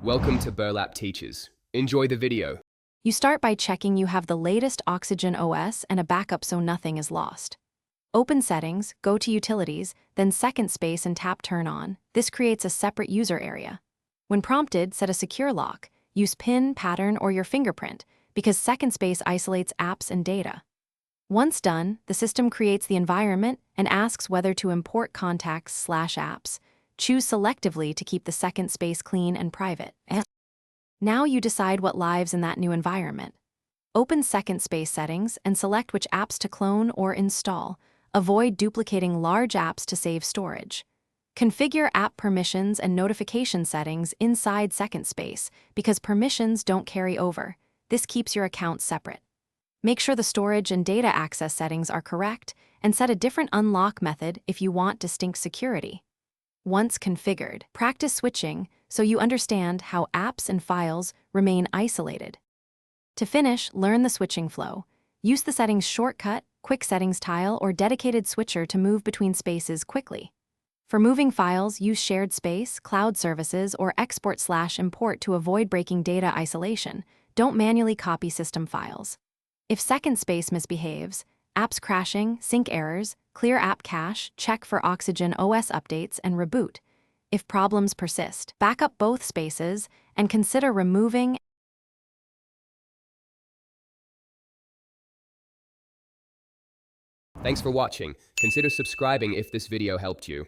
Welcome to Burlap Teachers. Enjoy the video. You start by checking you have the latest Oxygen OS and a backup so nothing is lost. Open Settings, go to Utilities, then Second Space and tap Turn On. This creates a separate user area. When prompted, set a secure lock. Use PIN, pattern, or your fingerprint, because Second Space isolates apps and data. Once done, the system creates the environment and asks whether to import contacts/apps. Choose selectively to keep the Second Space clean and private. Now you decide what lives in that new environment. Open Second Space settings and select which apps to clone or install. Avoid duplicating large apps to save storage. Configure app permissions and notification settings inside Second Space because permissions don't carry over. This keeps your account separate. Make sure the storage and data access settings are correct and set a different unlock method if you want distinct security. Once configured, practice switching so you understand how apps and files remain isolated. To finish, learn the switching flow. Use the settings shortcut, quick settings tile, or dedicated switcher to move between spaces quickly. For moving files, use shared space, cloud services, or export/import to avoid breaking data isolation. Don't manually copy system files. If Second Space misbehaves, apps crashing, sync errors, clear app cache, check for Oxygen OS updates, and reboot. If problems persist, back up both spaces and consider removing. Thanks for watching. Consider subscribing if this video helped you.